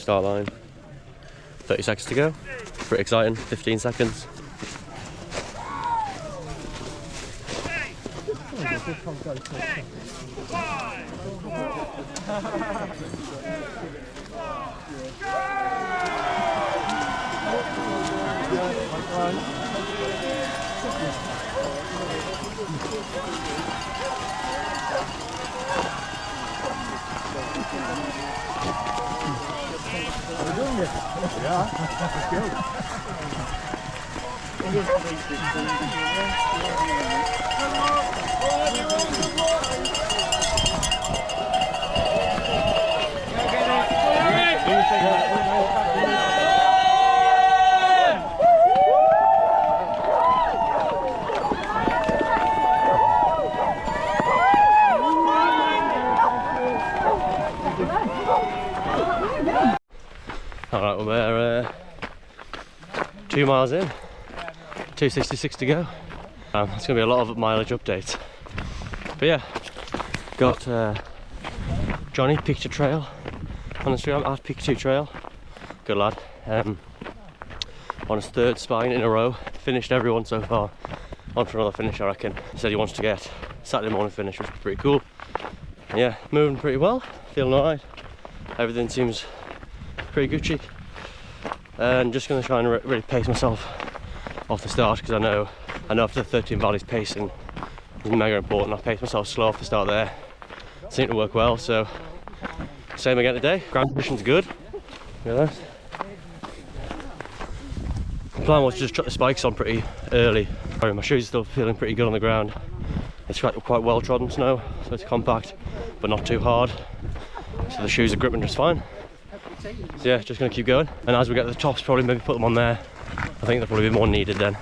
start line. 30 seconds to go. Pretty exciting. 15 seconds. Alright, well we're 2 miles in, 266 to go. It's going to be a lot of mileage updates. But yeah, got Johnny, Peak 2 Trail on Instagram, at Peak 2 Trail. Good lad. On his 3rd spine in a row, finished everyone so far. On for another finish, I reckon. He said he wants to get Saturday morning finish, which is pretty cool. Yeah, moving pretty well, feeling alright. Everything seems pretty Gucci. And just going to try and really pace myself off the start, because I know after the 13 valleys pacing is mega important. I pace myself slow off the start there. Seemed to work well, so same again today. Ground conditions good. Look at that. The plan was to just chuck the spikes on pretty early. My shoes are still feeling pretty good on the ground. It's quite well trodden snow, so it's compact but not too hard. So the shoes are gripping just fine. So yeah, just going to keep going. And as we get to the tops, probably maybe put them on there. I think they'll probably be more needed then.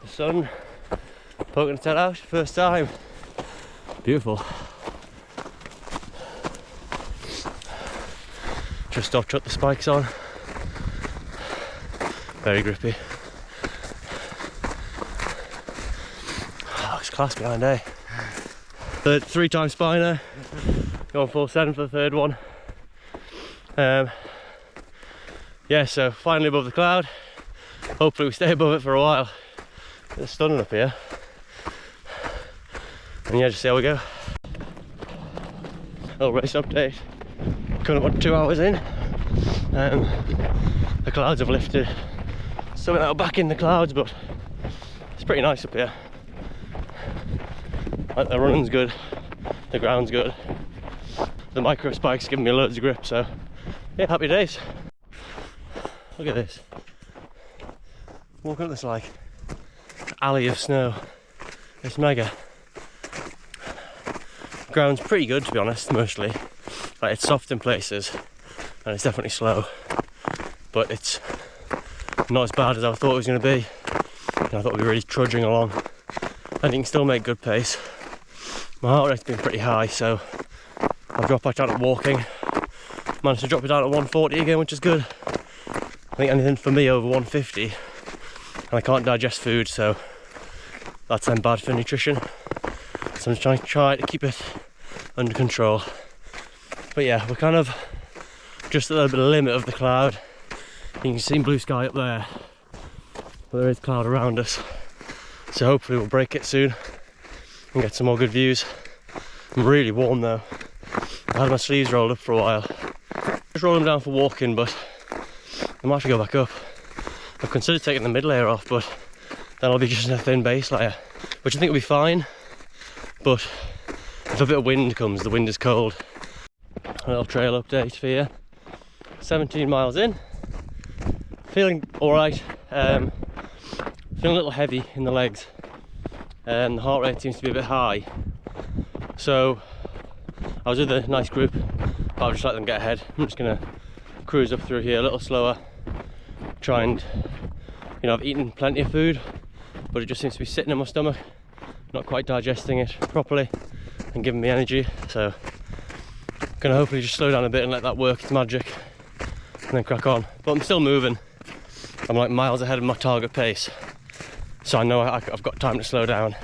The sun poking its head out, first time. Beautiful. Just off, chuck the spikes on. Very grippy. Oh, looks class behind, eh? 3-time spiner. Going full 7 for the 3rd one. Yeah, so finally above the cloud. Hopefully we stay above it for a while. It's stunning up here. And yeah, just see how we go. Little race update. Coming up 2 hours in. The clouds have lifted. Still out back in the clouds, but it's pretty nice up here. Like, the running's good, the ground's good. The micro spike's giving me loads of grip, so yeah, happy days. Look at this. Walking up this like alley of snow. It's mega. Ground's pretty good, to be honest, mostly. Like, it's soft in places and it's definitely slow, but it's not as bad as I thought it was going to be. I thought we'd be really trudging along. I think you can still make good pace. My heart rate's been pretty high, so I've dropped back down to walking. Managed to drop it down to 140 again, which is good. I think anything for me over 150, and I can't digest food, so that's then bad for nutrition. So I'm just trying to keep it under control. But yeah, we're kind of just at the limit of the cloud. You can see blue sky up there, but there is cloud around us. So hopefully we'll break it soon and get some more good views. I'm really warm though. I had my sleeves rolled up for a while. Just roll them down for walking, but I might have to go back up. I've considered taking the mid layer off, but then I'll be just in a thin base layer, which I think will be fine. But if a bit of wind comes, the wind is cold. A little trail update for you. 17 miles in. Feeling alright. Feeling a little heavy in the legs. And the heart rate seems to be a bit high. So I was with a nice group, but I'll just let them get ahead. I'm just gonna cruise up through here a little slower. Try and, I've eaten plenty of food, but it just seems to be sitting in my stomach, not quite digesting it properly and giving me energy. So I'm gonna hopefully just slow down a bit and let that work its magic and then crack on. But I'm still moving. I'm like miles ahead of my target pace, so I know I've got time to slow down,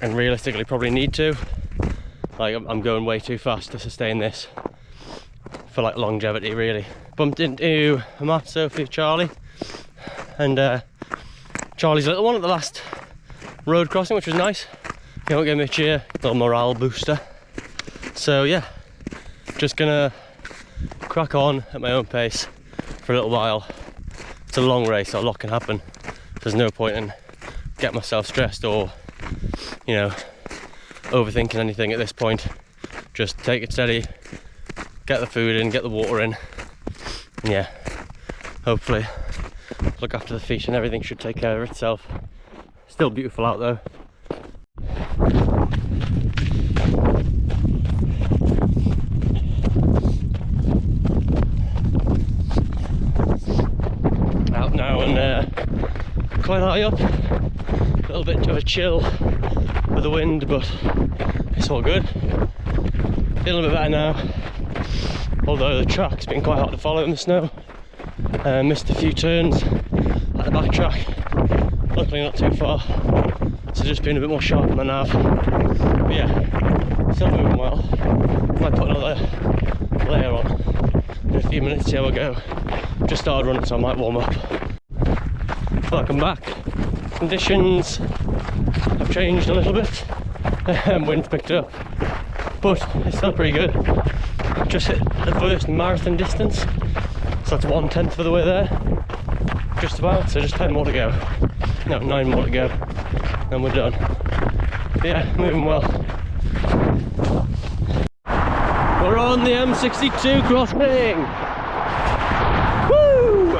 and realistically probably need to. Like, I'm going way too fast to sustain this. for like longevity really. Bumped into Matt, Sophie, Charlie, and Charlie's little one at the last road crossing, which was nice. You know, gave me a cheer, little morale booster. So yeah, just gonna crack on at my own pace for a little while. It's a long race, so a lot can happen. There's no point in getting myself stressed or, you know, overthinking anything at this point. Just take it steady, get the food in, get the water in, and yeah, hopefully look after the feet and everything should take care of itself. Still beautiful out though. Out now and quite high up, a little bit of a chill with the wind, but it's all good. Feeling a bit better now, although the track's been quite hard to follow in the snow. Missed a few turns at the back track, luckily not too far, so just being a bit more sharp on the nav. But yeah, still moving well. Might put another layer on in a few minutes, see how I go. Just started running, so I might warm up. Feel like I'm back. Conditions have changed a little bit. Wind's picked up, but it's still pretty good. Just hit the first marathon distance, so that's 1/10 of the way there, just about. So just 10 more to go. No, 9 more to go, and we're done. But yeah, moving well. We're on the M62 crossing. Woo!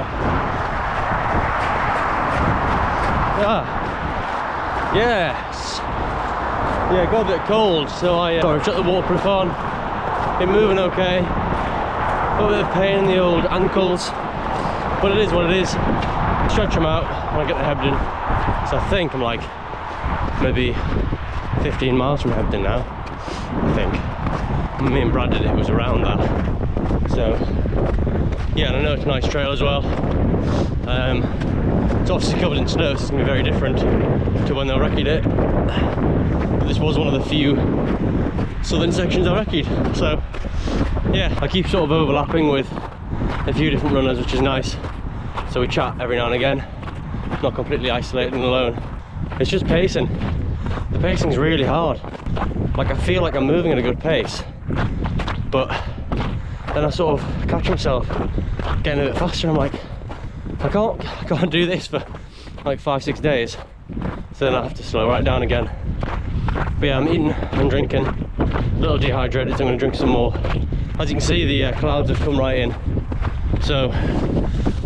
Ah, yes. Yeah, it got a bit cold, so I shut the waterproof on. Been moving okay. Got a bit of pain in the old ankles, but it is what it is. Stretch them out when I get to Hebden. So I think I'm like maybe 15 miles from Hebden now. I think. Me and Brad did it, it was around that. So yeah, and I know it's a nice trail as well. It's obviously covered in snow, so it's going to be very different to when they recce'd it. But this was one of the few southern sections I recce'd. So yeah, I keep sort of overlapping with a few different runners, which is nice. So we chat every now and again, not completely isolated and alone. It's just pacing. The pacing's really hard. Like I feel like I'm moving at a good pace, but then I sort of catch myself getting a bit faster and I'm like, I can't do this for like 5-6 days. So then I have to slow right down again. But yeah, I'm eating and drinking, a little dehydrated, so I'm going to drink some more. As you can see, the clouds have come right in, so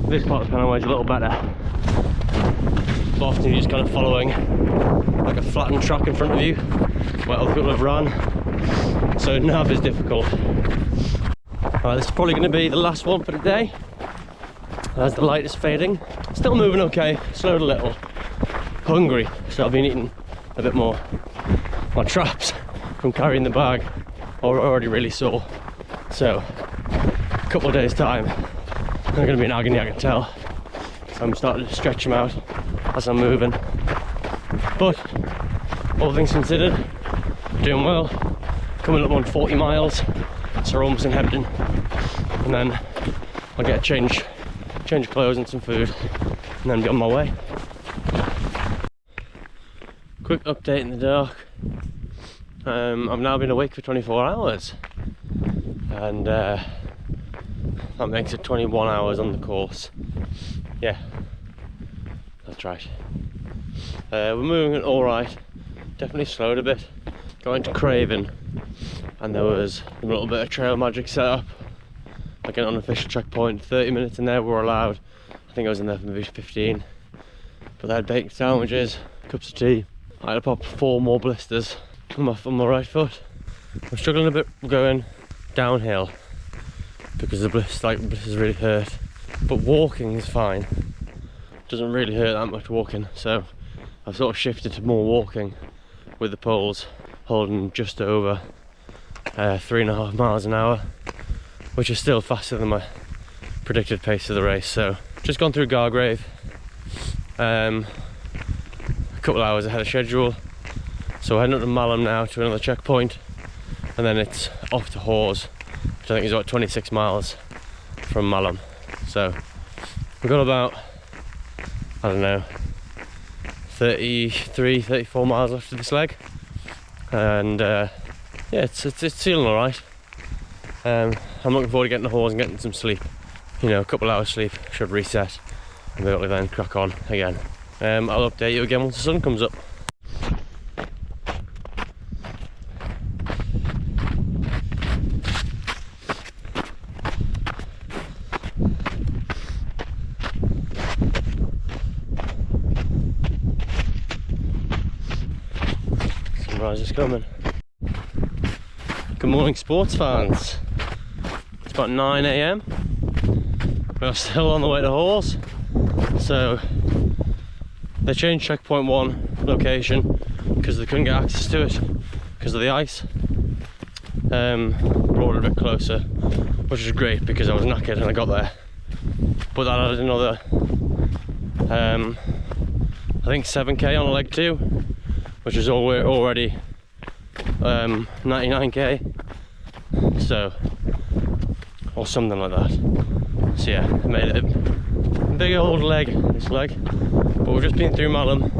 this part of Pennine Way is a little better. But often you're just kind of following like a flattened track in front of you where other people have run, so nav is difficult. Alright, this is probably going to be the last one for the day as the light is fading. Still moving okay, slowed a little. Hungry, so I've been eating a bit more. My traps from carrying the bag are already really sore, so a couple of days time they're going to be in agony, I can tell. So I'm starting to stretch them out as I'm moving. But all things considered, doing well. Coming up on 40 miles, so we're almost in Hebden, and then I'll get a change of clothes and some food, and then be on my way. Quick update in the dark. I've now been awake for 24 hours, and that makes it 21 hours on the course. Yeah, that's right. We're moving all right. Definitely slowed a bit. Going to Craven, and there was a little bit of trail magic set up, like an unofficial checkpoint. 30 minutes in there were allowed. I think I was in there for maybe 15. But they had baked sandwiches, cups of tea. I had to pop 4 more blisters on my right foot. I'm struggling a bit going downhill because the blisters really hurt. But walking is fine. Doesn't really hurt that much walking, so I've sort of shifted to more walking with the poles, holding just over 3.5 miles an hour, which is still faster than my predicted pace of the race. So just gone through Gargrave, a couple hours ahead of schedule, so we're heading up to Malham now to another checkpoint, and then it's off to Hawes, which I think is about 26 miles from Malham. So we've got about, I don't know, 33, 34 miles left of this leg, and yeah, it's feeling alright. I'm looking forward to getting the horse and getting some sleep. You know, a couple hours sleep should reset and be able to then crack on again. I'll update you again once the sun comes up. Sunrise is coming. Good morning, sports fans. It's about 9 AM. We're still on the way to Hawes. So they changed checkpoint 1 location because they couldn't get access to it because of the ice. Brought it a bit closer, which was great because I was knackered and I got there. But that added another, I think 7k on leg 2, which is already 99k. So, or something like that. So yeah, I made it a big old leg, this leg. But we've just been through Malham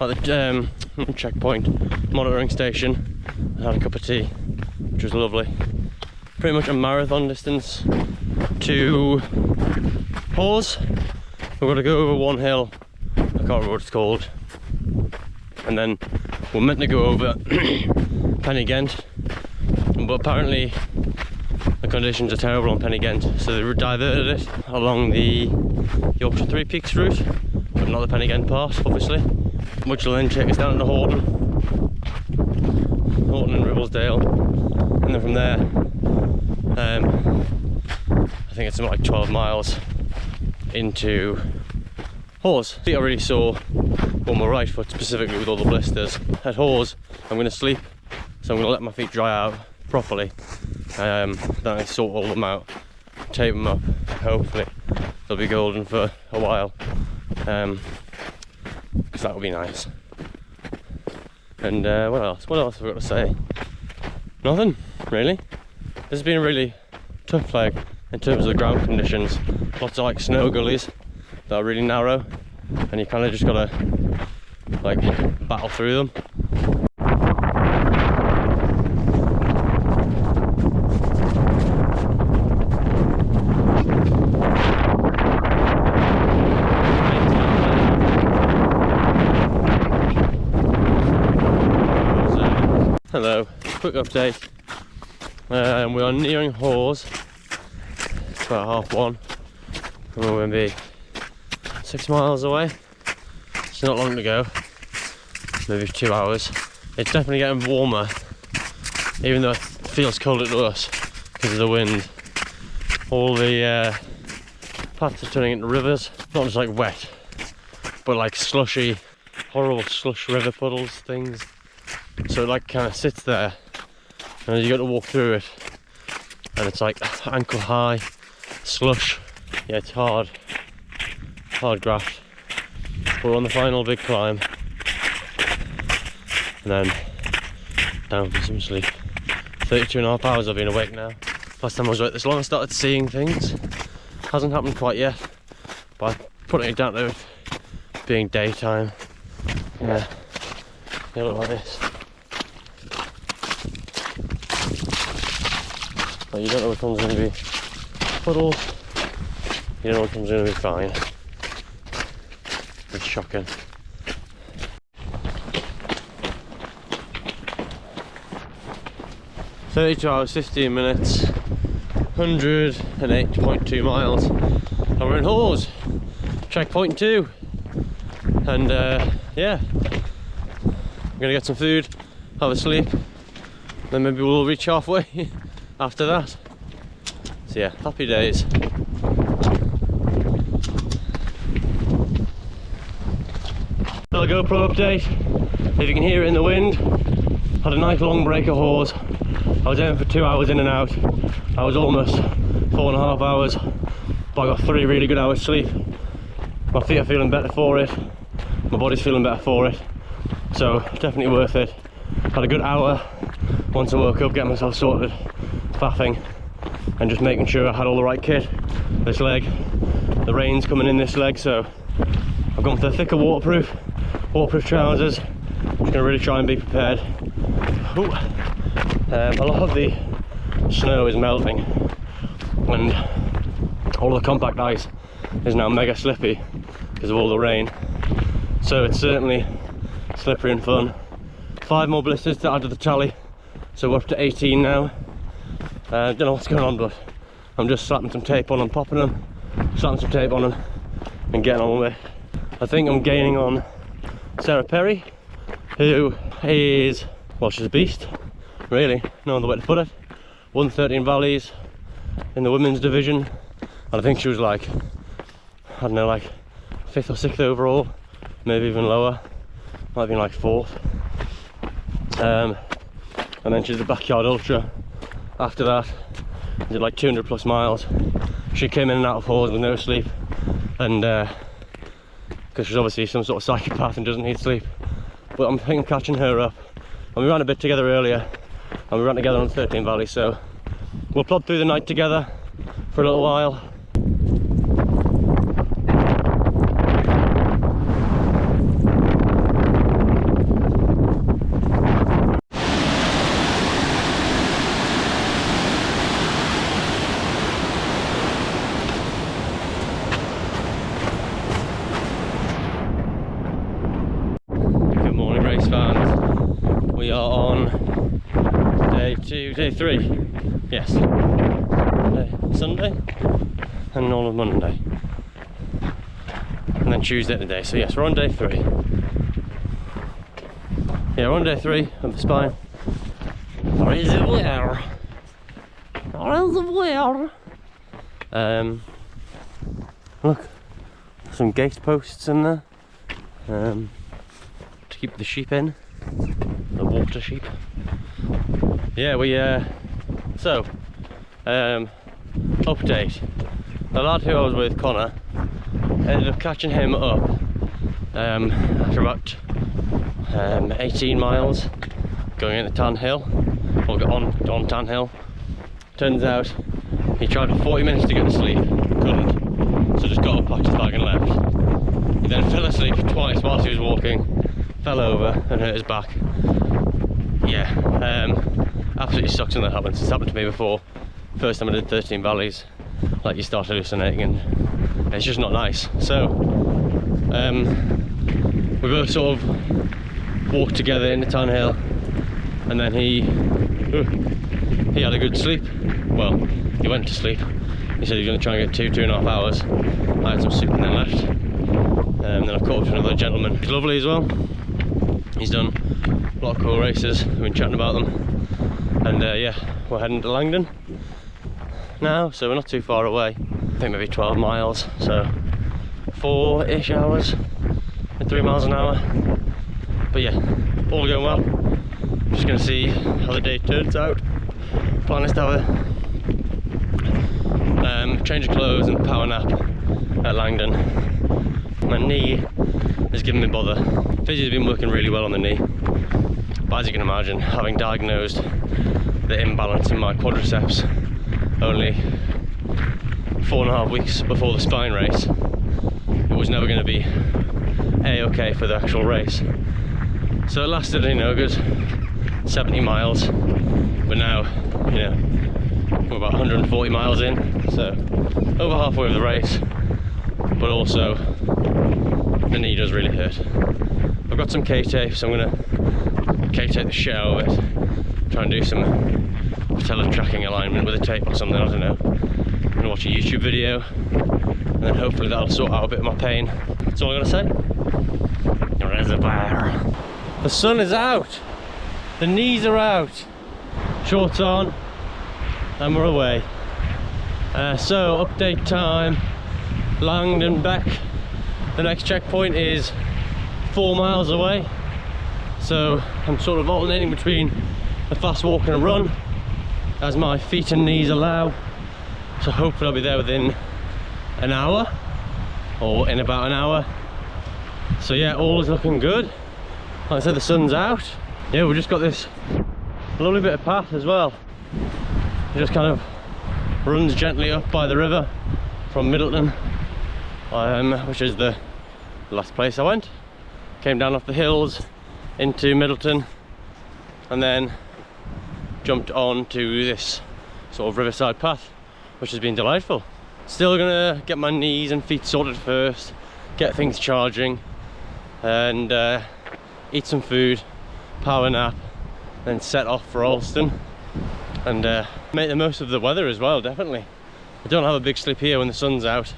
at the checkpoint monitoring station. I had a cup of tea, which was lovely. Pretty much a marathon distance to Hawes. We've got to go over one hill, I can't remember what it's called, and then we're meant to go over Pennine, but apparently the conditions are terrible on Pennine, so they diverted it along the Yorkshire Three Peaks route, but not the Pennine part, obviously, which will then take us down to Horton and Ribblesdale, and then from there, I think it's something like 12 miles into Hawes. I already saw on my right foot specifically with all the blisters. At Hawes, I'm going to sleep, so I'm going to let my feet dry out properly. Then I sort all them out, tape them up, hopefully they'll be golden for a while, because that would be nice. And what else have I got to say? Nothing really. This has been a really tough leg in terms of the ground conditions. Lots of like snow gullies that are really narrow, and you kind of just gotta like battle through them. Hello, quick update. We are nearing Hawes. It's about 1:30, and we're going to be 6 miles away. It's not long to go, maybe 2 hours. It's definitely getting warmer, even though it feels colder to us because of the wind. All the paths are turning into rivers, not just like wet, but like slushy, horrible slush river puddles things. So it like kind of sits there, and you got to walk through it, and it's like ankle high slush. Yeah, it's hard graft. We're on the final big climb, and then down for some sleep. 32.5 hours I've been awake now. Last time I was awake this long I started seeing things. Hasn't happened quite yet, but I'm putting it down to it being daytime. Yeah, they look like this. But you don't know which one's going to be puddles, you don't know which one's going to be fine. It's shocking. "32 hours, 15 minutes, 108.2 miles, and we're in Hawes, checkpoint 2, and yeah, I'm gonna get some food, have a sleep, then maybe we'll reach halfway after that. So yeah, happy days. Little GoPro update, if you can hear it in the wind. Had a nice long break at Hawes. I was in for 2 hours in and out. I was almost 4.5 hours, but I got 3 really good hours sleep. My feet are feeling better for it, my body's feeling better for it, so definitely worth it. Had a good hour once I woke up, getting myself sorted, faffing, and just making sure I had all the right kit. This leg, the rain's coming in this leg, so I've gone for the thicker waterproof trousers. I'm going to really try and be prepared. Ooh. A lot of the snow is melting and all the compact ice is now mega slippy because of all the rain, so it's certainly slippery and fun. 5 more blisters to add to the tally, so we're up to 18 now. Don't know what's going on, but I'm just slapping some tape on and popping them, slapping some tape on them and getting on with it. I think I'm gaining on Sarah Perry, who is, well, she's a beast, really, no other way to put it. Won 13 valleys in the women's division, and I think she was like, I don't know, like 5th or 6th overall, maybe even lower, might have been like 4th. And then she did the backyard ultra after that, did like 200 plus miles. She came in and out of halls with no sleep, and because she's obviously some sort of psychopath and doesn't need sleep, but I think I'm catching her up. And we ran a bit together earlier, and we ran together on 13 valleys, so we'll plod through the night together for a little while. We are on day 3, yes, Sunday and all of Monday, and then Tuesday today, so yes, we're on day 3. Yeah, we're on day 3 of the spine. Or is it where? Or is it where? Look, some gate posts in there to keep the sheep in. The water sheep. Yeah, update. The lad who I was with, Connor, ended up catching him up after about 18 miles going into Tan Hill, or on Tan Hill. Turns out he tried for 40 minutes to get to sleep, couldn't, so just got up, packed his bag and left. He then fell asleep twice whilst he was walking, fell over and hurt his back. Yeah, absolutely sucks when that happens. It's happened to me before. First time I did 13 valleys, like you start hallucinating and it's just not nice. So we both sort of walked together into Tan Hill, and then he had a good sleep. Well, he went to sleep. He said he was going to try and get 2.5 hours. I had some soup and then left. Then I caught up to another gentleman. He's lovely as well. He's done a lot of cool races. We've been chatting about them, and yeah, we're heading to Langdon now, so we're not too far away. I think maybe 12 miles, so 4-ish hours at 3 miles an hour. But yeah, all going well. Just gonna see how the day turns out. Plan is to have a change of clothes and power nap at Langdon. My knee is giving me bother. Physio's been working really well on the knee, but as you can imagine, having diagnosed the imbalance in my quadriceps only 4.5 weeks before the spine race, it was never going to be a-okay for the actual race. So it lasted, you know, a good 70 miles, but now, you know, we're about 140 miles in, so over halfway of the race, but also the knee does really hurt. I've got some K-tape, so I'm going to K-tape the shit out of it, try and do some patella tracking alignment with a tape or something, I don't know. I'm going to watch a YouTube video, and then hopefully that'll sort out a bit of my pain. That's all I'm going to say. Reservoir. The sun is out, the knees are out, shorts on, and we're away. So update time, Langdon back. The next checkpoint is 4 miles away, so I'm sort of alternating between a fast walk and a run as my feet and knees allow. So hopefully I'll be there within an hour, or in about an hour. So yeah, all is looking good. Like I said, the sun's out. Yeah, we've just got this lovely bit of path as well. You just kind of runs gently up by the river from Middleton, which is the last place I went. Came down off the hills into Middleton and then jumped on to this sort of riverside path, which has been delightful. Still gonna get my knees and feet sorted first, get things charging, and eat some food, power nap, then set off for Alston and make the most of the weather as well. Definitely, I don't have a big slip here when the sun's out.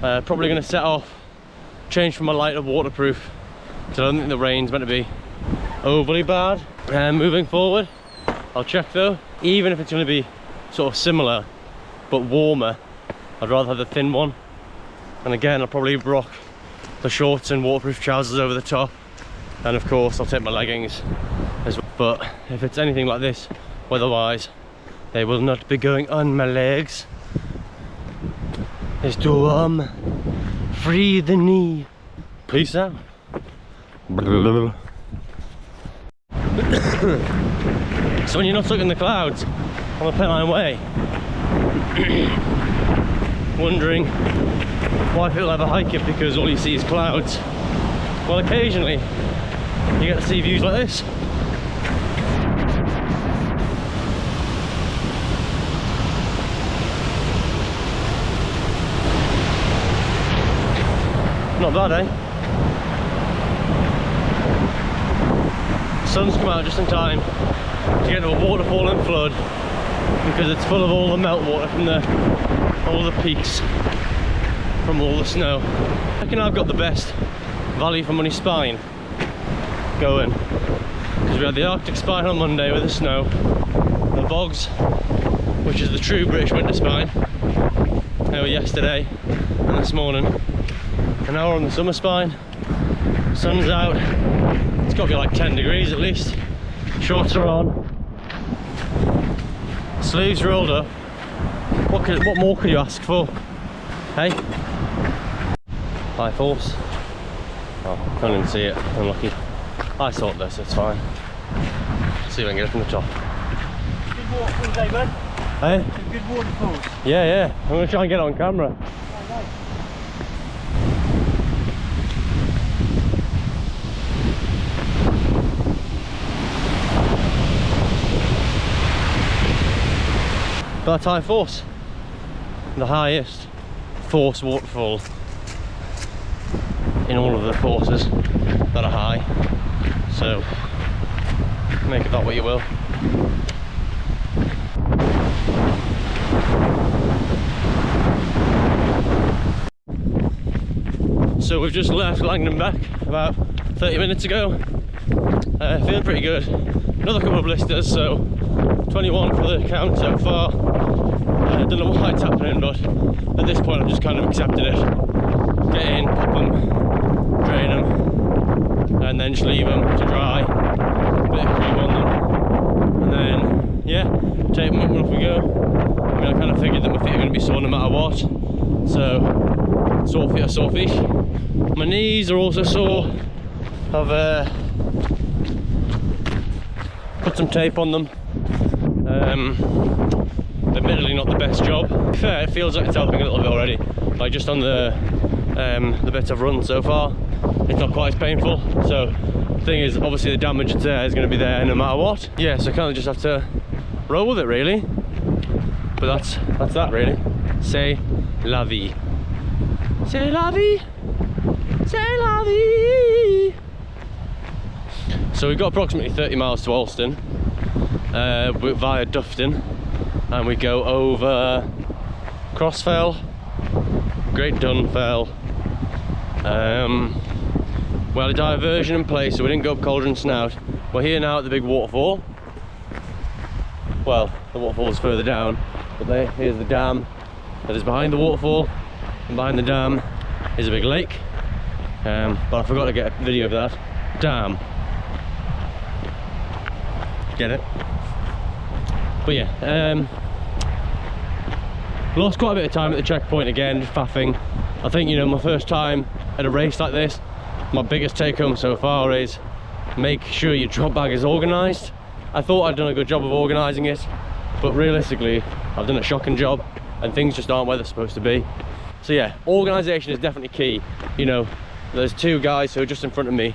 Probably gonna set off, change from my lighter waterproof, because I don't think the rain's meant to be overly bad. Moving forward, I'll check though, even if it's going to be sort of similar but warmer, I'd rather have the thin one. And again, I'll probably rock the shorts and waterproof trousers over the top, and of course I'll take my leggings as well. But if it's anything like this weather-wise, they will not be going on my legs. It's to free the knee. Peace out. So when you're not stuck in the clouds on the Pennine Way, wondering why people ever hike it because all you see is clouds, well, occasionally you get to see views like this. Not bad, eh? Sun's come out just in time to get to a waterfall and flood, because it's full of all the meltwater from all the peaks from all the snow. I reckon I've got the best value for money spine going, because we had the Arctic spine on Monday with the snow, the bogs, which is the true British winter spine, they were yesterday and this morning, and now we're on the summer spine. Sun's out, it's got to be like 10 degrees at least, shorts are on, sleeves rolled up. What more could you ask for? Hey? High force. Oh, can't even see it, unlucky. I thought this, it's fine. See if I can get it from the top. Good waterfalls, eh, bud? Hey? Some good waterfalls. Yeah, I'm going to try and get it on camera. Oh, nice. But that's high force. The highest force waterfall in all of the forces that are high. So make of that what you will. So we've just left Langdon back about 30 minutes ago. Feeling pretty good. Another couple of blisters, so 21 for the count so far. I don't know why it's happening, but at this point I've just kind of accepted it. Get in, pop them, drain them, and then just leave them to dry. A bit of cream on them, and then yeah, take them up and off we go. I mean, I kind of figured that my feet are going to be sore no matter what, so sore feet are sore feet. My knees are also sore. I've put some tape on them. Admittedly not the best job. To be fair, it feels like it's helping a little bit already. Like just on the bits I've run so far, it's not quite as painful. So the thing is, obviously the damage that's there is going to be there no matter what. Yeah, so I kind of just have to roll with it really. But that's that really. C'est la vie. C'est la vie. C'est la vie. So we've got approximately 30 miles to Alston via Dufton, and we go over Crossfell, Great Dunfell. We had a diversion in place, so we didn't go up Cauldron Snout. We're here now at the big waterfall. Well, the waterfall's further down, but here's the dam that is behind the waterfall, and behind the dam is a big lake. But I forgot to get a video of that. Dam. Get it? But yeah, lost quite a bit of time at the checkpoint again, just faffing. I think, you know, my first time at a race like this, my biggest take home so far is make sure your drop bag is organised. I thought I'd done a good job of organising it, but realistically I've done a shocking job and things just aren't where they're supposed to be. So yeah, organisation is definitely key. You know, there's two guys who are just in front of me,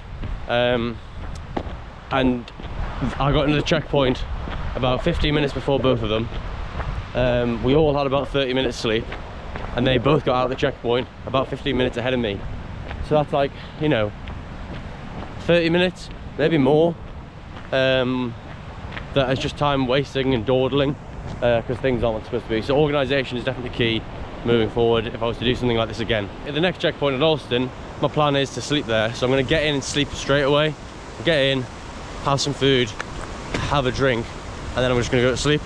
and I got into the checkpoint about 15 minutes before both of them. We all had about 30 minutes sleep, and they both got out of the checkpoint about 15 minutes ahead of me. So that's like, you know, 30 minutes, maybe more, that is just time wasting and dawdling, because things aren't supposed to be. So organisation is definitely key moving forward if I was to do something like this again. At the next checkpoint at Alston, my plan is to sleep there. So I'm going to get in and sleep straight away. Get in, have some food, have a drink, and then I'm just going to go to sleep.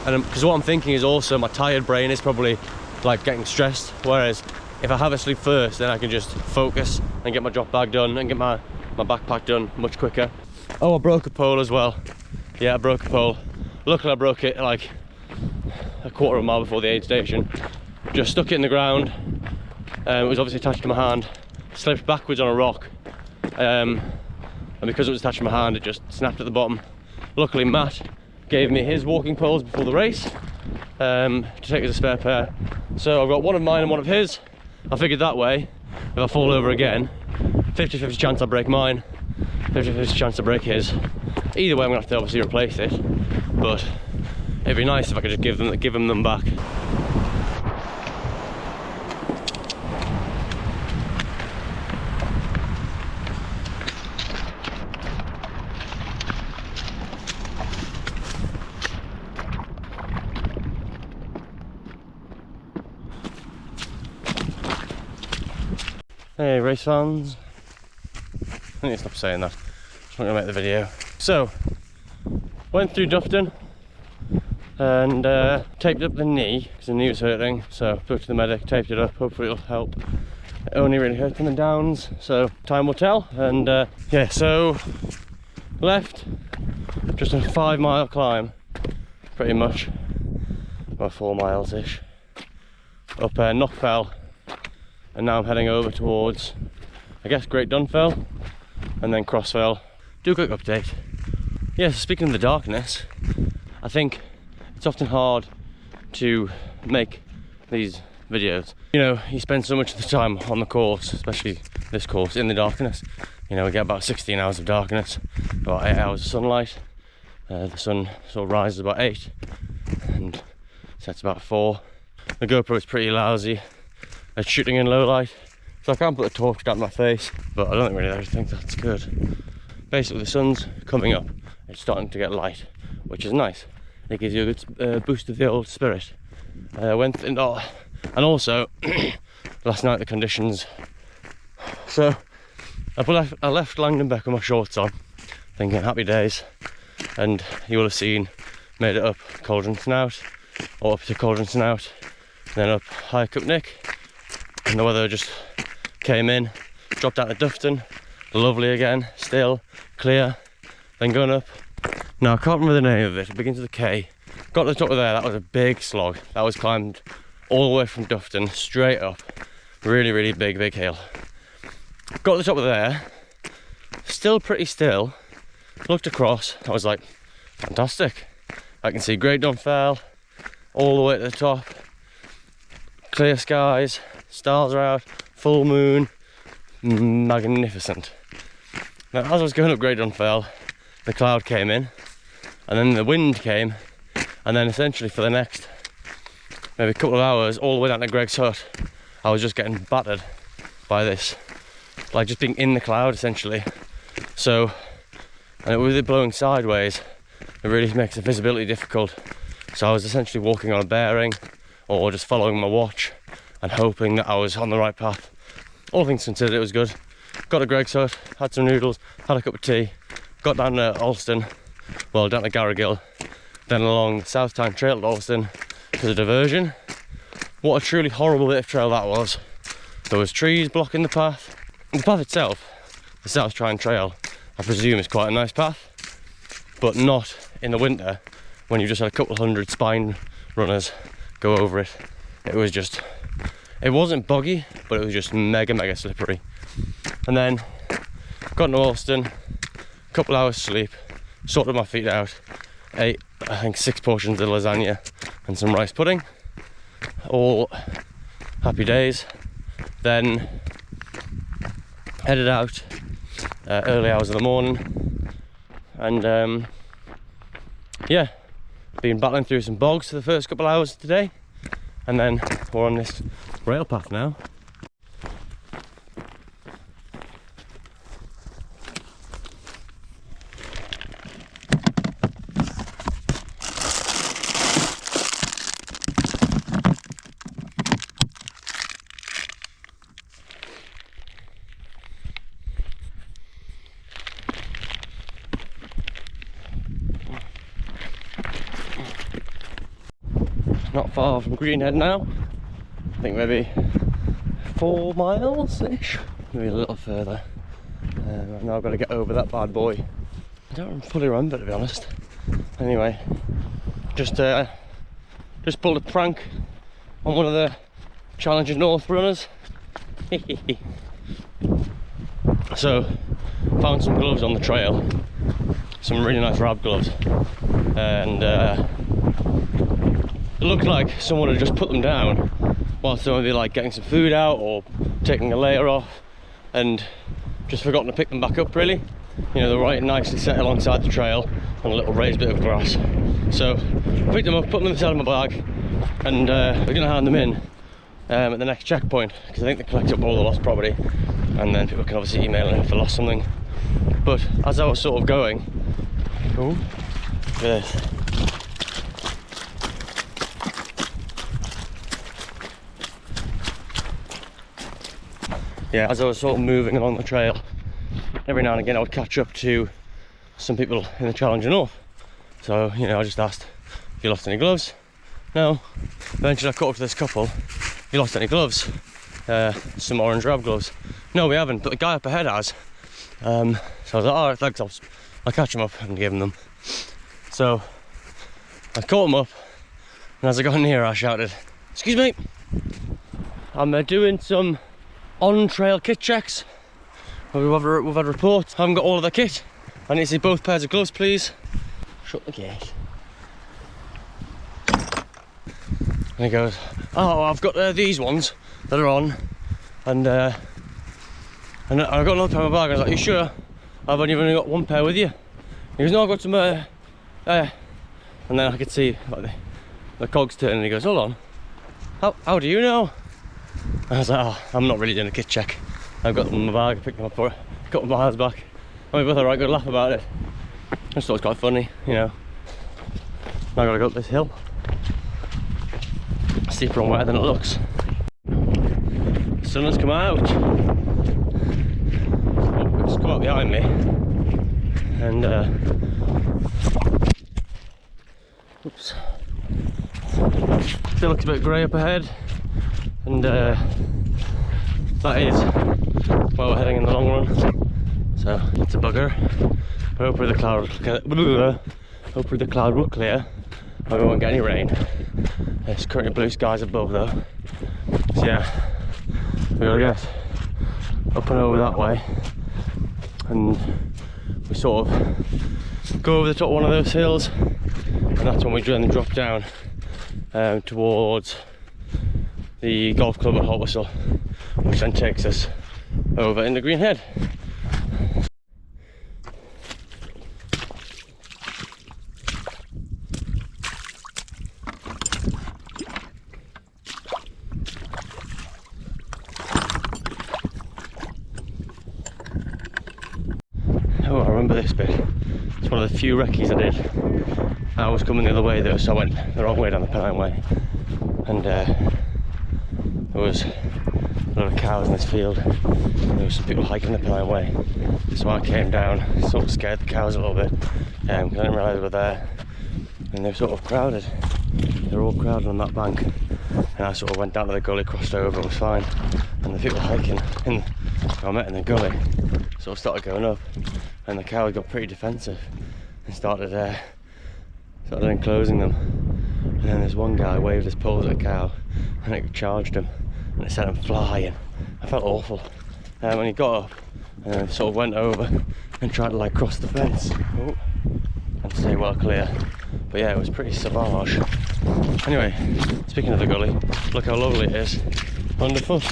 And because what I'm thinking is also my tired brain is probably like getting stressed, whereas if I have a sleep first, then I can just focus and get my drop bag done and get my backpack done much quicker. Oh, I broke a pole as well. Yeah, I broke a pole. Luckily I broke it like a quarter of a mile before the aid station. Just stuck it in the ground. It was obviously attached to my hand. Slipped backwards on a rock, and because it was attached to my hand, it just snapped at the bottom. Luckily Matt gave me his walking poles before the race, to take as a spare pair. So I've got one of mine and one of his. I figured that way, if I fall over again, 50-50 chance I break mine, 50-50 chance to break his. Either way I'm gonna have to obviously replace it, but it'd be nice if I could just give them back. Hey race fans, I need to stop saying that, just want to make the video. So, went through Dufton and taped up the knee because the knee was hurting, so took to the medic, taped it up, hopefully it'll help. It only really hurt on the downs, so time will tell. And yeah, so left, just a 5 mile climb, pretty much, about 4 miles ish, up Knockfell. And now I'm heading over towards, I guess, Great Dunfell and then Crossfell. Do a quick update. Yeah, so speaking of the darkness, I think it's often hard to make these videos. You know, you spend so much of the time on the course, especially this course, in the darkness. You know, we get about 16 hours of darkness, about 8 hours of sunlight. The sun sort of rises about 8 and sets about 4. The GoPro is pretty lousy. It's shooting in low light, so I can't put a torch down my face, but I don't really think that's good. Basically the sun's coming up, it's starting to get light, which is nice. It gives you a good boost of the old spirit. And also, last night the conditions, so I left Langdon Beck with my shorts on, thinking happy days, and you will have seen, made it up Cauldron Snout, or up to Cauldron Snout, then up High Cup Nick. And the weather just came in, dropped out to Dufton, lovely again, still, clear, then going up. Now I can't remember the name of it, it begins with a K. Got to the top of there, that was a big slog. That was climbed all the way from Dufton, straight up. Really, really big hill. Got to the top of there, still pretty still, looked across, I was like, fantastic. I can see Great Dunfell, all the way to the top, clear skies, stars are out, full moon, magnificent. Now as I was going up Great Dunfell, the cloud came in, and then the wind came, and then essentially for the next maybe a couple of hours, all the way down to Greg's hut, I was just getting battered by this, like just being in the cloud essentially. So, and with it blowing sideways, it really makes the visibility difficult. So I was essentially walking on a bearing, or just following my watch, and hoping that I was on the right path. All things considered, it was good. Got to Greg's hut, had some noodles, had a cup of tea, got down to Alston, well down to Garrigill, then along the South Tyne Trail at Alston for the diversion. What a truly horrible bit of trail that was. There was trees blocking the path. The path itself, the South Tyne Trail, I presume is quite a nice path, but not in the winter when you just had a couple hundred spine runners go over it. It wasn't boggy, but it was just mega slippery. And then got to Alston, couple hours sleep, sorted my feet out, ate, I think, 6 portions of lasagna and some rice pudding. All happy days. Then headed out early hours of the morning, and yeah, been battling through some bogs for the first couple of hours today, and then we're on this rail path now. Not far from Greenhead now. I think maybe 4 miles-ish, maybe a little further. I've now got to get over that bad boy. I don't fully remember, to be honest. Anyway, just pulled a prank on one of the Challenger North runners. So, found some gloves on the trail, some really nice rab gloves, and it looked like someone had just put them down whilst they were maybe like getting some food out or taking a layer off, and just forgotten to pick them back up really. You know, they're right nicely set alongside the trail on a little raised bit of grass. So picked them up, put them inside of my bag, and we're going to hand them in at the next checkpoint, because I think they collect up all the lost property, and then people can obviously email in if they lost something. But as I was sort of going, oh, look at this. Yeah, as I was sort of moving along the trail, every now and again I would catch up to some people in the Challenger North. So, you know, I just asked if you lost any gloves. No. Eventually I caught up to this couple. You lost any gloves? Some orange rab gloves. No, we haven't, but the guy up ahead has. So I was like, alright, thanks, I'll catch him up and give him them. So I caught him up, and as I got near I shouted, "Excuse me, I'm doing some on-trail kit checks. We've had reports. I haven't got all of the kit. I need to see both pairs of gloves, please." Shut the gate. And he goes, "Oh, I've got these ones that are on, and I've got another pair in my bag." I was like, "You sure? I've only got 1 pair with you." He goes, "No, I've got some and then I could see like the cogs turn, and he goes, "Hold on, how do you know?" I was like, "Oh, I'm not really doing a kit check. I've got them in my bag, I picked them up, got my miles back." And we both had a right good laugh about it. I just thought it was quite funny, you know. Now I've got to go up this hill. Steeper and wetter than it looks. The sun has come out. Oh, it's come out behind me. And oops. Still looks a bit grey up ahead. And that is where we're heading in the long run. So it's a bugger. But hopefully the cloud will clear and we won't get any rain. There's currently blue skies above though. So yeah, we gotta get up and over that way, and we sort of go over the top of one of those hills, and that's when we then drop down towards the golf club at Hot Whistle, which then takes us over into Greenhead. Oh, I remember this bit. It's one of the few recce's I did. I was coming the other way though, so I went the wrong way down the Pennine Way, and there was a lot of cows in this field. There was some people hiking the Pennine Way, so I came down, sort of scared the cows a little bit, because I didn't realise they were there, and they were sort of crowded. They were all crowded on that bank, and I sort of went down to the gully, crossed over, it was fine, and the people hiking I met in the gully sort of started going up, and the cows got pretty defensive and started enclosing them. And then this one guy waved his paws at a cow and it charged him, and it sent him flying. I felt awful. When he got up and then sort of went over and tried to like cross the fence and stay well clear. But yeah, it was pretty savage. Anyway, speaking of the gully, look how lovely it is underfoot.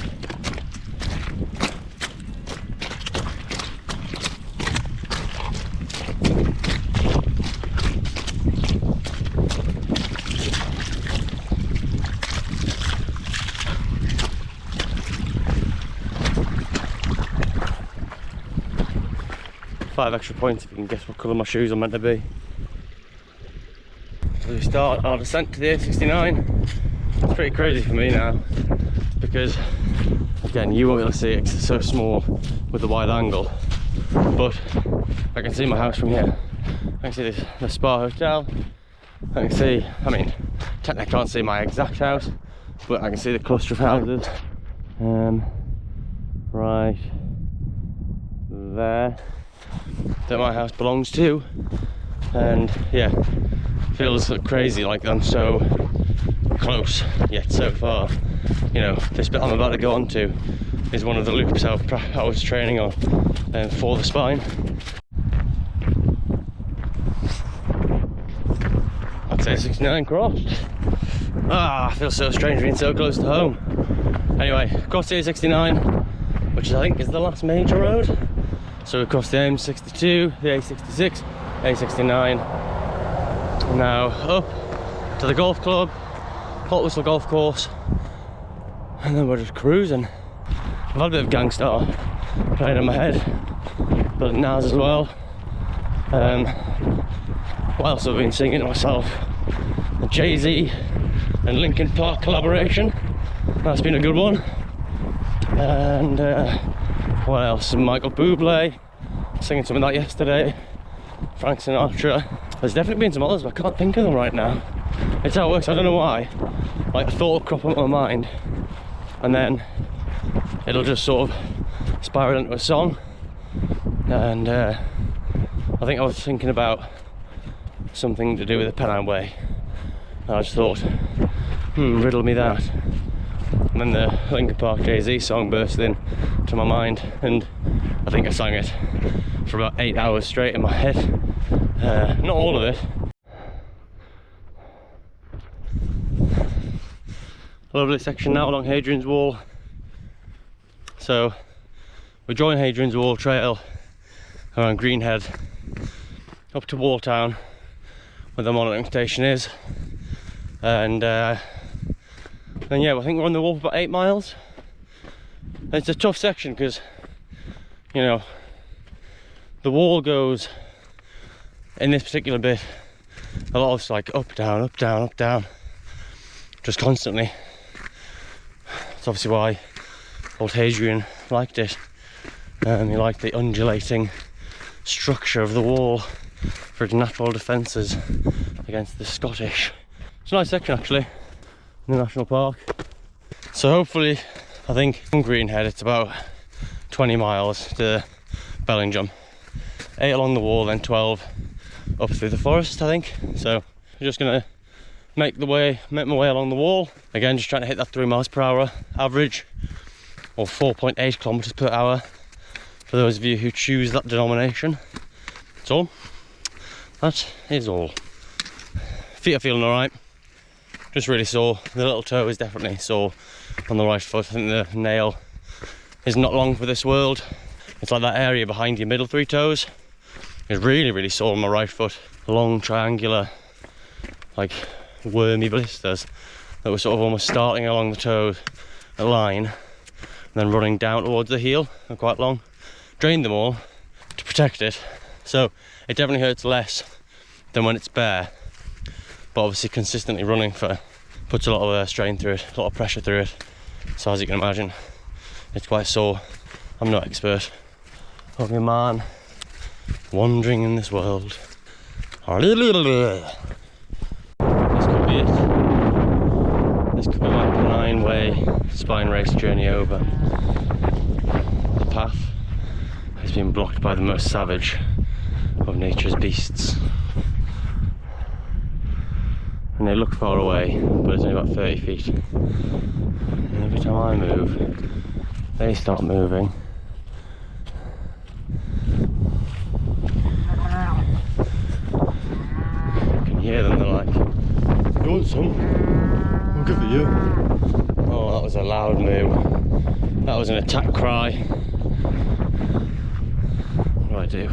Five extra points if you can guess what colour my shoes are meant to be. As we start our descent to the A69, it's pretty crazy for me now because, again, you won't be able to see it because it's so small with the wide angle, but I can see my house from here. I can see the Spa Hotel. I can see, I mean, technically I can't see my exact house, but I can see the cluster of houses right there that my house belongs to. And yeah, feels crazy like I'm so close yet so far. You know, this bit I'm about to go on to is one of the loops I was training on for the spine. I'd say 69 crossed. Ah, I feel so strange being so close to home. Anyway, across the A69, which I think is the last major road. So we crossed the M62, the A66, A69. Now up to the golf club, Hot Whistle Golf Course, and then we're just cruising. I've had a bit of Gangstar playing in my head, but Nas as well. What else have I been singing to myself? The Jay-Z and Linkin Park collaboration. That's been a good one. And what else? Michael Bublé, singing some of that yesterday. Frank Sinatra. There's definitely been some others, but I can't think of them right now. It's how it works, I don't know why. Like, a thought will crop up in my mind, and then it'll just sort of spiral into a song. And I think I was thinking about something to do with the Pennine Way. And I just thought, riddle me that. And then the Linkin Park Jay-Z song burst in to my mind, and I think I sang it for about 8 hours straight in my head. Not all of it. A lovely section now along Hadrian's Wall. So we join Hadrian's Wall Trail around Greenhead up to Wartown, where the monitoring station is, and then yeah, I think we're on the wall for about 8 miles. It's a tough section because, you know, the wall goes in this particular bit a lot of like up, down, up, down, up, down, just constantly. That's obviously why old Hadrian liked it. He liked the undulating structure of the wall for its natural defences against the Scottish. It's a nice section actually, in the national park. So hopefully, I think from Greenhead it's about 20 miles to Bellingham. 8 along the wall, then 12 up through the forest, I think. So I'm just gonna make my way along the wall. Again, just trying to hit that 3 miles per hour average, or 4.8 kilometers per hour for those of you who choose that denomination. That's all. That is all. Feet are feeling alright. Just really sore. The little toe is definitely sore on the right foot. I think the nail is not long for this world. It's like that area behind your middle 3 toes. It's really, really sore on my right foot. Long, triangular, like wormy blisters that were sort of almost starting along the toe line and then running down towards the heel. They're quite long. Drained them all to protect it. So it definitely hurts less than when it's bare. But obviously consistently running puts a lot of strain through it, a lot of pressure through it. So as you can imagine, it's quite sore. I'm no expert. Okay, man, wandering in this world. This could be it. This could be my Pennine Way spine race journey over. The path has been blocked by the most savage of nature's beasts. And they look far away, but it's only about 30 feet. And every time I move, they start moving. You can hear them, they're like, "You want some? I'll give it you." Oh, that was a loud moo. That was an attack cry. What do I do?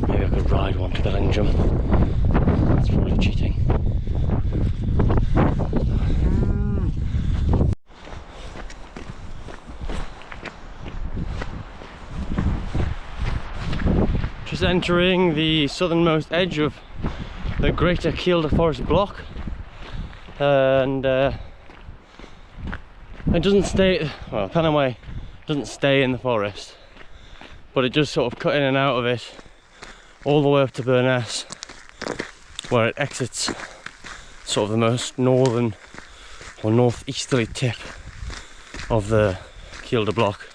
Maybe I could ride one to Bellingham. That's probably cheating. Just entering the southernmost edge of the Greater Kielder Forest block, and it doesn't stay, well, Pennine Way doesn't stay in the forest, but it just sort of cut in and out of it all the way up to Burness, where it exits sort of the most northern or northeasterly tip of the Kielder block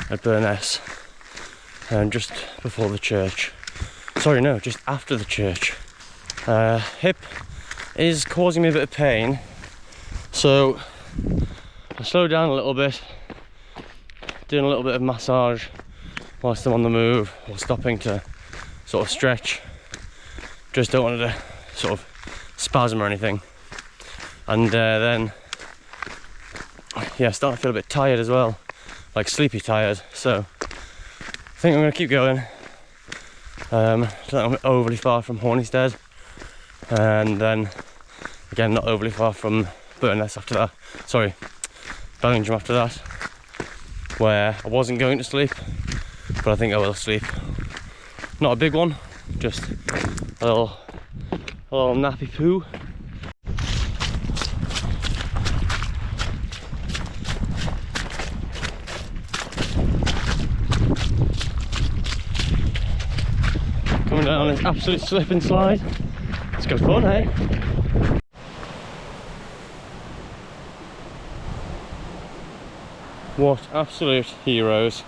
at Burness, and just before the church. Sorry, no, just after the church. Hip is causing me a bit of pain, so I slowed down a little bit, doing a little bit of massage whilst I'm on the move, or stopping to sort of stretch. Just don't want it to sort of spasm or anything. And then, yeah, starting to feel a bit tired as well, like sleepy tired. So I think I'm going to keep going. I don't think I'm overly far from Hornistead, and then again not overly far from Burness after that. Sorry, Bellingham after that, where I wasn't going to sleep, but I think I will sleep. Not a big one, just a little nappy poo. Coming down this absolute slip and slide. It's good fun, eh? What absolute heroes.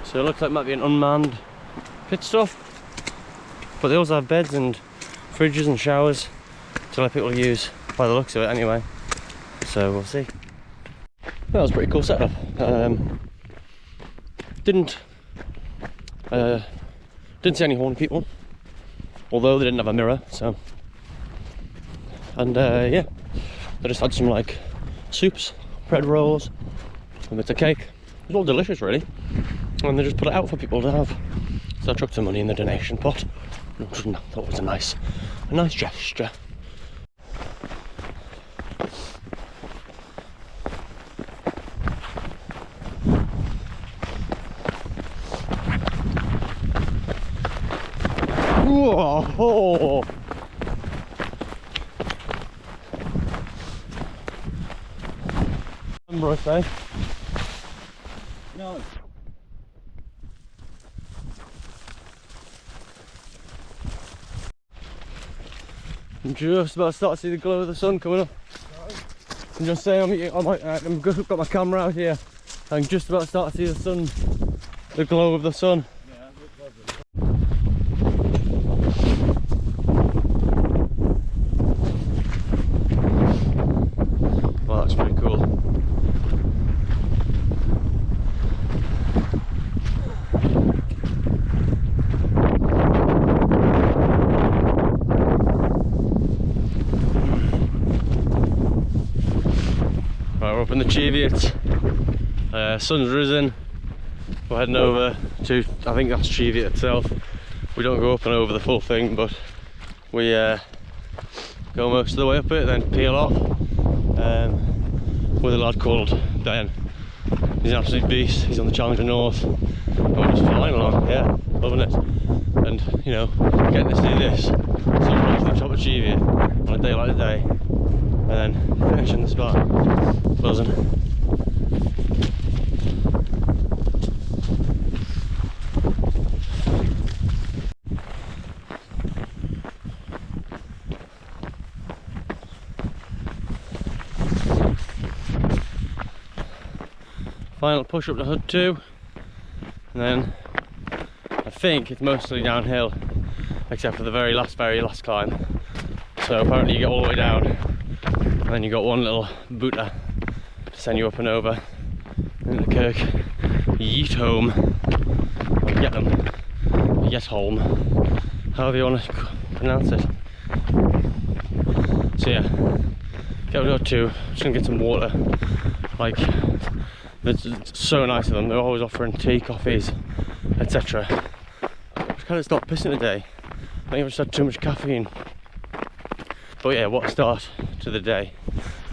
So it looks like it might be an unmanned pit stop, but they also have beds and fridges and showers to let people use, by the looks of it anyway. So we'll see. That was a pretty cool setup. Didn't see any horny people, although they didn't have a mirror. So, and yeah, they just had some like soups, bread rolls, a bit of cake. It was all delicious, really, and they just put it out for people to have. So I chucked some money in the donation pot. I thought it was a nice gesture. Whoa! Remember I say? No. I'm just about to start to see the glow of the sun coming up. I'm just saying, I've got my camera out here. I'm just about to start to see the sun, the glow of the sun. Yeah, no problem. Well, that's pretty cool. Right, we're up in the Cheviots. Sun's risen. We're heading over to, I think that's Cheviot itself. We don't go up and over the full thing, but we go most of the way up it, then peel off with a lad called Ben. He's an absolute beast. He's on the Challenger North, and we're just flying along, yeah, loving it. And you know, getting to see this sunrise to the top of Cheviot on a day like today, and then finishing the spot, buzzing. Final push up to Hut 2, and then I think it's mostly downhill except for the very last climb. So apparently you get all the way down, and then you got one little booter to send you up and over into Kirk Yetholm, or Yetholm, however you want to pronounce it. So yeah, get up to, just gonna get some water. Like, it's so nice of them, they're always offering tea, coffees, etc. I just kind of stopped pissing today. I think I've just had too much caffeine. But yeah, what a start to the day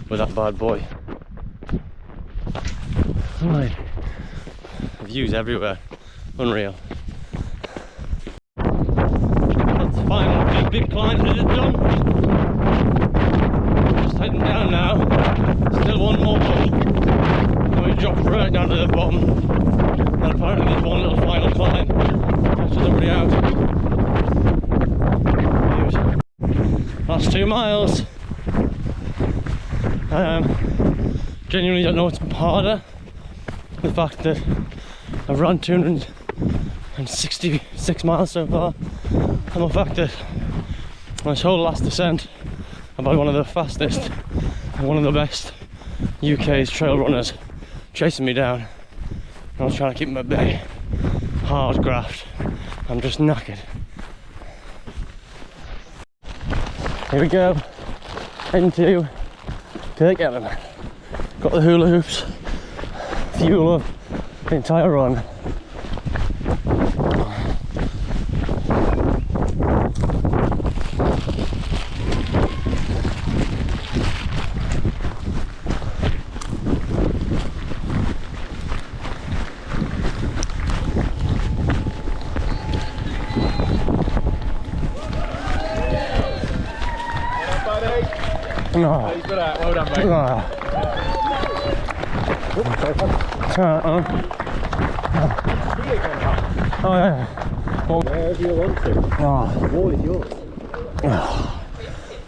with that bad boy. Right. Views everywhere, unreal. That's the final big climb that is done. Just heading down now. Still one more pull. And we dropped right down to the bottom. And apparently there's one little final climb. Catches everybody out. Views. Last 2 miles. Genuinely don't know what's harder. The fact that I've run 266 miles so far, and the fact that on this whole last descent I've had one of the fastest and one of the best UK's trail runners chasing me down, and I was trying to keep him at bay. Hard graft. I'm just knackered. Here we go, heading to Kirk Yetholm. Got the hula hoops, fuel of the entire run. Oh, he's good at, well done, mate. Oh yeah. Well, wherever you want to. The ball is yours.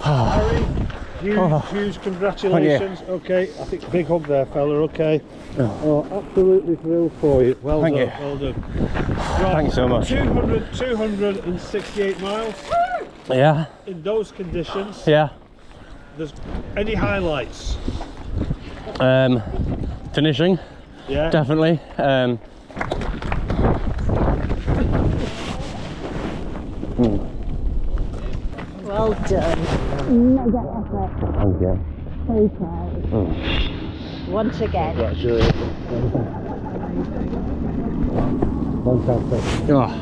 Harry, huge congratulations. Okay, I think big hug there, fella. Okay. Oh, absolutely thrilled for you. Well done. Well done. Right, thank you so much. 268 miles. Yeah. In those conditions. Yeah. There's any highlights? Finishing. Yeah. Definitely. Well done. Mega effort. Thank you. So proud. Once again. Fantastic. Oh.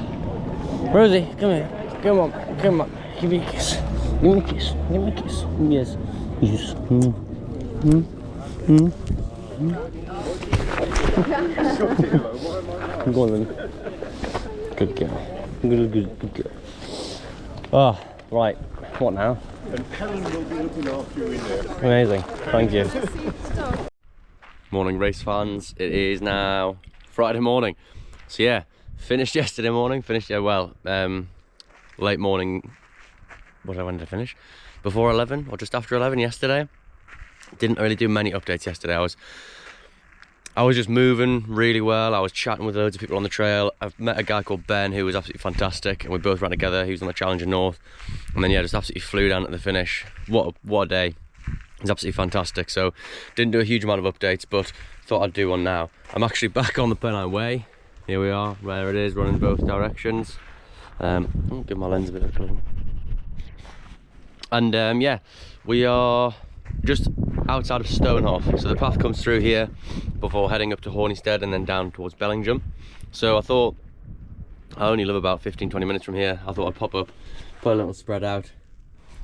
Rosie, come here. Come on. Come on. Give me a kiss. Give me a kiss. Give me a kiss. Yes. Yes. Go on then. Good girl. Good girl. Oh, right. What now? And Helen will be looking after you in there. Amazing. Thank you. Morning, race fans. It is now Friday morning. So yeah, finished yesterday morning. Late morning. When did I finish? Before 11 or just after 11 yesterday. Didn't really do many updates yesterday. I was just moving really well. I was chatting with loads of people on the trail. I've met a guy called Ben who was absolutely fantastic, and we both ran together. He was on the Challenger North, and then yeah, just absolutely flew down at the finish. What a day. It was absolutely fantastic. So didn't do a huge amount of updates, but thought I'd do one now. I'm actually back on the Pennine Way. Here we are, where it is, running both directions. I'll give my lens a bit of a colour. And yeah, we are just outside of Stonehoff, so the path comes through here before heading up to Hornistead and then down towards Bellingham. So I thought, I only live about 15-20 minutes from here. I thought I'd pop up, put a little spread out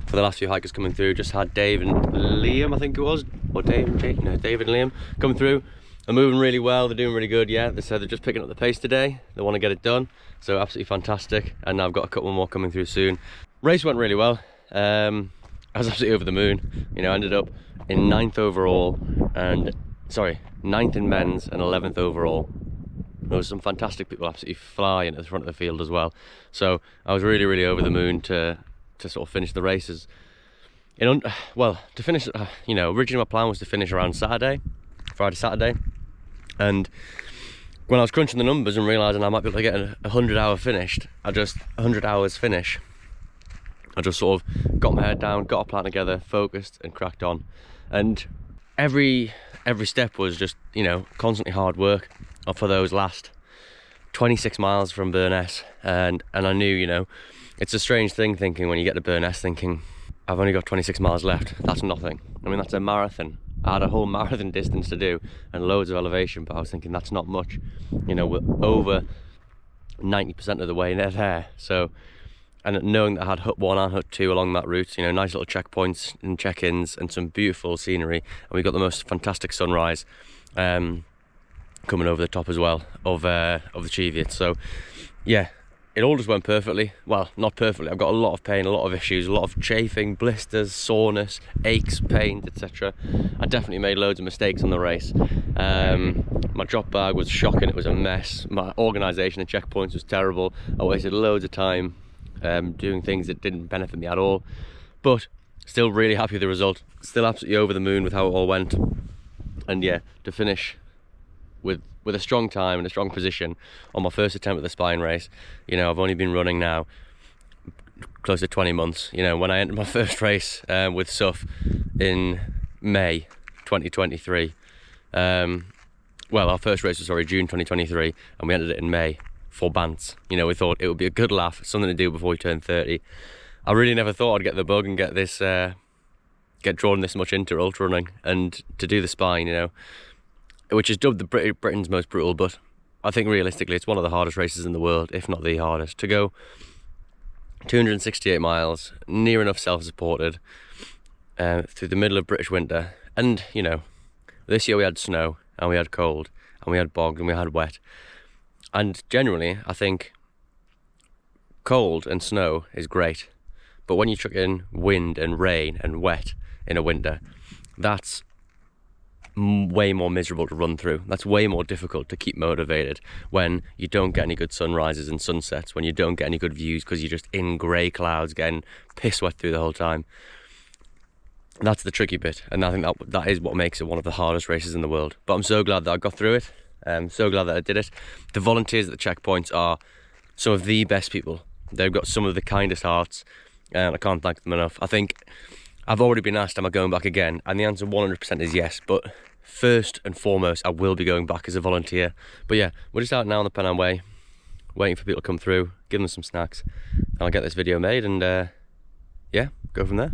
for the last few hikers coming through. Just had Dave and Liam, I think it was, or Dave and Jake, no, David and Liam coming through. They're moving really well, they're doing really good. Yeah, they said they're just picking up the pace today, they want to get it done, so absolutely fantastic. And I've got a couple more coming through soon. Race went really well. I was absolutely over the moon. You know, I ended up in 9th overall, and 9th in men's and 11th overall. There was some fantastic people absolutely flying at the front of the field as well. So I was really, really over the moon to sort of finish the races. To finish, you know, originally my plan was to finish around Friday, Saturday. And when I was crunching the numbers and realising I might be able to get a 100 hour finished, 100 hours finish, I just sort of got my head down, got a plan together, focused and cracked on. And every step was just, you know, constantly hard work for those last 26 miles from Burness. And I knew, you know, it's a strange thing thinking when you get to Burness thinking, I've only got 26 miles left, that's nothing. I mean, that's a marathon. I had a whole marathon distance to do and loads of elevation, but I was thinking that's not much. You know, we're over 90% of the way there. So, and knowing that I had hut 1 and hut 2 along that route, you know, nice little checkpoints and check-ins and some beautiful scenery, and we got the most fantastic sunrise coming over the top as well of the Cheviots. So yeah, it all just went perfectly. Well, not perfectly. I've got a lot of pain, a lot of issues, a lot of chafing, blisters, soreness, aches, pains, etc. I definitely made loads of mistakes on the race. My drop bag was shocking, it was a mess. My organisation at checkpoints was terrible. I wasted loads of time doing things that didn't benefit me at all. But still really happy with the result. Still absolutely over the moon with how it all went. And yeah, to finish with a strong time and a strong position on my first attempt at the spine race. You know, I've only been running now close to 20 months. You know, when I entered my first race with SUF in May 2023, well, our first race was, sorry, June 2023, and we entered it in May for Bants. You know, we thought it would be a good laugh, something to do before we turned 30. I really never thought I'd get the bug and get this, get drawn this much into ultra running, and to do the spine, you know, which is dubbed Britain's most brutal, but I think realistically it's one of the hardest races in the world, if not the hardest. To go 268 miles, near enough self-supported, through the middle of British winter. And, you know, this year we had snow, and we had cold, and we had bogs, and we had wet. And generally, I think cold and snow is great. But when you chuck in wind and rain and wet in a winter, that's way more miserable to run through. That's way more difficult to keep motivated when you don't get any good sunrises and sunsets, when you don't get any good views because you're just in grey clouds getting piss wet through the whole time. That's the tricky bit, and I think that is what makes it one of the hardest races in the world. But I'm so glad that I got through it. I'm so glad that I did it. The volunteers at the checkpoints are some of the best people. They've got some of the kindest hearts, and I can't thank them enough. I think I've already been asked, am I going back again? And the answer 100% is yes, but first and foremost, I will be going back as a volunteer. But yeah, we're just out now on the Pennine Way, waiting for people to come through, give them some snacks, and I'll get this video made and yeah, go from there.